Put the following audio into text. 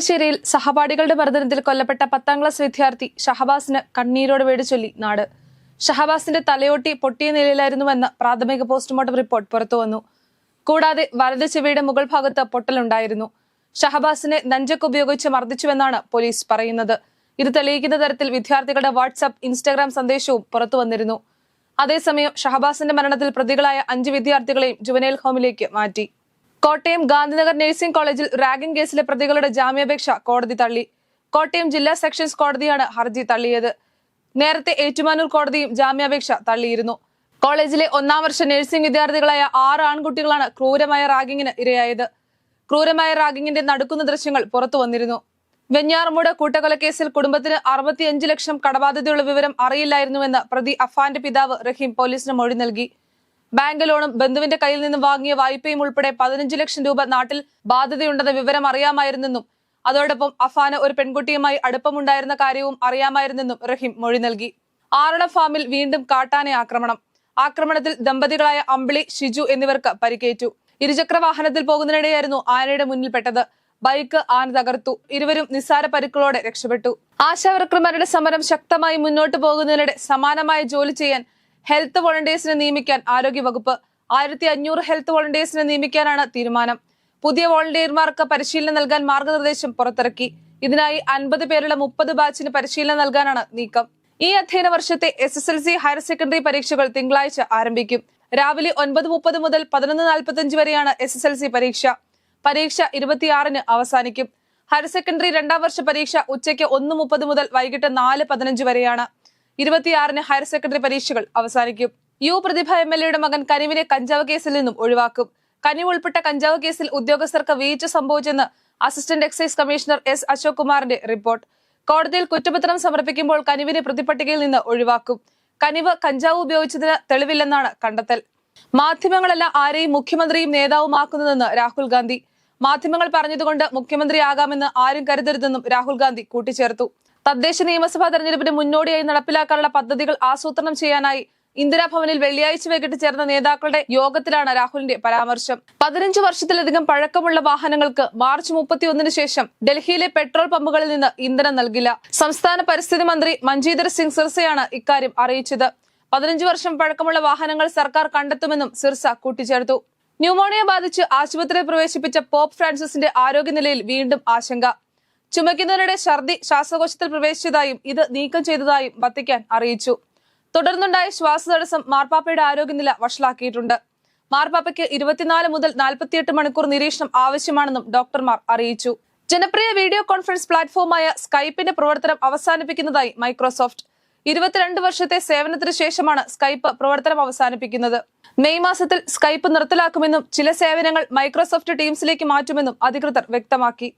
താമരശ്ശേരിയിൽ സഹപാഠികളുടെ മർദ്ദനത്തിൽ കൊല്ലപ്പെട്ട 10ാം ക്ലാസ് വിദ്യാർത്ഥി ഷഹബാസിന് കണ്ണീരോട് വേടിച്ചൊല്ലി നാട്. ഷഹബാസിന്റെ തലയോട്ടി പൊട്ടിയ നിലയിലായിരുന്നുവെന്ന് പ്രാഥമിക പോസ്റ്റ്മോർട്ടം റിപ്പോർട്ട് പുറത്തുവന്നു. കൂടാതെ വലത് ചെവിയുടെ മുകൾ ഭാഗത്ത് പൊട്ടലുണ്ടായിരുന്നു. ഷഹബാസിനെ നെഞ്ചക്ക് ഉപയോഗിച്ച് മർദ്ദിച്ചുവെന്നാണ് പോലീസ് പറയുന്നത്. ഇത് തെളിയിക്കുന്ന തരത്തിൽ വിദ്യാർത്ഥികളുടെ വാട്സ്ആപ്പ്, ഇൻസ്റ്റാഗ്രാം സന്ദേശവും പുറത്തുവന്നിരുന്നു. അതേസമയം ഷഹബാസിന്റെ മരണത്തിൽ പ്രതികളായ 5 വിദ്യാർത്ഥികളെയും ജുവനൈൽ ഹോമിലേക്ക് മാറ്റി. കോട്ടയം ഗാന്ധിനഗർ നഴ്സിംഗ് കോളേജിൽ റാഗിംഗ് കേസിലെ പ്രതികളുടെ ജാമ്യാപേക്ഷ കോടതി തള്ളി. കോട്ടയം ജില്ലാ സെഷൻസ് കോടതിയാണ് ഹർജി തള്ളിയത്. നേരത്തെ ഏറ്റുമാനൂർ കോടതിയും ജാമ്യാപേക്ഷ തള്ളിയിരുന്നു. കോളേജിലെ 1ാം വർഷ നഴ്സിംഗ് വിദ്യാർത്ഥികളായ 6 ആൺകുട്ടികളാണ് ക്രൂരമായ റാഗിങ്ങിന് ഇരയായത്. ക്രൂരമായ റാഗിങ്ങിന്റെ നടുക്കുന്ന ദൃശ്യങ്ങൾ പുറത്തു വന്നിരുന്നു. വെഞ്ഞാറമൂട് കൂട്ടക്കൊലക്കേസിൽ കുടുംബത്തിന് 65 ലക്ഷം കടബാധ്യതയുള്ള വിവരം അറിയില്ലായിരുന്നുവെന്ന് പ്രതി അഫാന്റെ പിതാവ് റഹീം പോലീസിന് മൊഴി നൽകി. ബാങ്ക് ലോണും ബന്ധുവിന്റെ കയ്യിൽ നിന്ന് വാങ്ങിയ വായ്പയും ഉൾപ്പെടെ 15 ലക്ഷം രൂപ നാട്ടിൽ ബാധ്യതയുണ്ടെന്ന വിവരം അറിയാമായിരുന്നെന്നും അതോടൊപ്പം അഫാന് ഒരു പെൺകുട്ടിയുമായി അടുപ്പമുണ്ടായിരുന്ന കാര്യവും അറിയാമായിരുന്നെന്നും റഹീം മൊഴി നൽകി. ആറള ഫാമിൽ വീണ്ടും കാട്ടാന ആക്രമണത്തിൽ ദമ്പതികളായ അമ്പിളി, ഷിജു എന്നിവർക്ക് പരിക്കേറ്റു. ഇരുചക്ര വാഹനത്തിൽ പോകുന്നതിനിടെയായിരുന്നു ആനയുടെ മുന്നിൽപ്പെട്ടത്. ബൈക്ക് ആന തകർത്തു. ഇരുവരും നിസ്സാര പരിക്കുകളോടെ രക്ഷപ്പെട്ടു. ആശാവർക്കർമാരുടെ സമരം ശക്തമായി മുന്നോട്ട് പോകുന്നതിനിടെ സമാനമായ ജോലി ചെയ്യാൻ ഹെൽത്ത് വോളണ്ടിയേഴ്സിനെ നിയമിക്കാൻ ആരോഗ്യവകുപ്പ് 1500 ഹെൽത്ത് വോളണ്ടിയേഴ്സിനെ നിയമിക്കാനാണ് തീരുമാനം. പുതിയ വോളണ്ടിയർമാർക്ക് പരിശീലനം നൽകാൻ മാർഗനിർദ്ദേശം പുറത്തിറക്കി. ഇതിനായി 50 പേരുള്ള 30 ബാച്ചിന് പരിശീലനം നൽകാനാണ് നീക്കം. ഈ അധ്യയന വർഷത്തെ SSLC ഹയർ സെക്കൻഡറി പരീക്ഷകൾ തിങ്കളാഴ്ച ആരംഭിക്കും. രാവിലെ 9:30 മുതൽ 11:45 വരെയാണ് SSLC പരീക്ഷ. പരീക്ഷ 26-ന് അവസാനിക്കും. ഹയർ സെക്കൻഡറി 2ാം വർഷ പരീക്ഷ ഉച്ചയ്ക്ക് 1:30 മുതൽ വൈകിട്ട് 4:15 വരെയാണ്. 26-ന് ഹയർ സെക്കൻഡറി പരീക്ഷകൾ അവസാനിക്കും. പ്രതിഭ MLAയുടെ മകൻ കനിവിനെ കഞ്ചാവ് കേസിൽ നിന്നും ഒഴിവാക്കും. കനിവ് ഉൾപ്പെട്ട കഞ്ചാവ് കേസിൽ ഉദ്യോഗസ്ഥർക്ക് വീഴ്ച സംഭവിച്ചെന്ന് assistant excise commissioner S. Ashok കുമാറിന്റെ റിപ്പോർട്ട്. കോടതിയിൽ കുറ്റപത്രം സമർപ്പിക്കുമ്പോൾ കനിവിനെ പ്രതിപട്ടികയിൽ നിന്ന് ഒഴിവാക്കും. കനിവ് കഞ്ചാവ് ഉപയോഗിച്ചതിന് തെളിവില്ലെന്നാണ് കണ്ടെത്തൽ. മാധ്യമങ്ങളല്ല ആരെയും മുഖ്യമന്ത്രിയും നേതാവുമാക്കുന്നതെന്ന് രാഹുൽ ഗാന്ധി. മാധ്യമങ്ങൾ പറഞ്ഞതുകൊണ്ട് മുഖ്യമന്ത്രിയാകാമെന്ന് ആരും കരുതരുതെന്നും രാഹുൽ ഗാന്ധി കൂട്ടിച്ചേർത്തു. തദ്ദേശ നിയമസഭാ തെരഞ്ഞെടുപ്പിന് മുന്നോടിയായി നടപ്പിലാക്കാനുള്ള പദ്ധതികൾ ആസൂത്രണം ചെയ്യാനായി ഇന്ദിരാഭവനിൽ വെള്ളിയാഴ്ച വൈകിട്ട് ചേർന്ന നേതാക്കളുടെ യോഗത്തിലാണ് രാഹുലിന്റെ പരാമർശം. 15 വർഷത്തിലധികം പഴക്കമുള്ള വാഹനങ്ങൾക്ക് മാർച്ച് 31-ന് ശേഷം ഡൽഹിയിലെ പെട്രോൾ പമ്പുകളിൽ നിന്ന് ഇന്ധനം നൽകില്ല. സംസ്ഥാന പരിസ്ഥിതി മന്ത്രി മഞ്ജീന്ദർ സിംഗ് സിർസയാണ് ഇക്കാര്യം അറിയിച്ചത്. 15 വർഷം പഴക്കമുള്ള വാഹനങ്ങൾ സർക്കാർ കണ്ടെത്തുമെന്നും സിർസ കൂട്ടിച്ചേർത്തു. ന്യൂമോണിയ ബാധിച്ച് ആശുപത്രിയിൽ പ്രവേശിപ്പിച്ച പോപ്പ് ഫ്രാൻസിസിന്റെ ആരോഗ്യനിലയിൽ വീണ്ടും ആശങ്ക. ചുമയ്ക്കുന്നതിനിടെ ഛർദി, ശ്വാസകോശത്തിൽ പ്രവേശിച്ചതായും ഇത് നീക്കം ചെയ്തതായും വത്തിക്കാൻ അറിയിച്ചു. തുടർന്നുണ്ടായ ശ്വാസതടസ്സം മാർപ്പാപ്പയുടെ ആരോഗ്യനില വഷളാക്കിയിട്ടുണ്ട്. മാർപ്പാപ്പയ്ക്ക് 24 മുതൽ 48 മണിക്കൂർ നിരീക്ഷണം ആവശ്യമാണെന്നും ഡോക്ടർമാർ അറിയിച്ചു. ജനപ്രിയ വീഡിയോ കോൺഫറൻസ് പ്ലാറ്റ്ഫോമായ സ്കൈപ്പിന്റെ പ്രവർത്തനം അവസാനിപ്പിക്കുന്നതായി മൈക്രോസോഫ്റ്റ്. 22 വർഷത്തെ സേവനത്തിന് ശേഷമാണ് സ്കൈപ്പ് പ്രവർത്തനം അവസാനിപ്പിക്കുന്നത്. മെയ് മാസത്തിൽ സ്കൈപ്പ് നിർത്തലാക്കുമെന്നും ചില സേവനങ്ങൾ മൈക്രോസോഫ്റ്റ് ടീംസിലേക്ക് മാറ്റുമെന്നും അധികൃതർ വ്യക്തമാക്കി.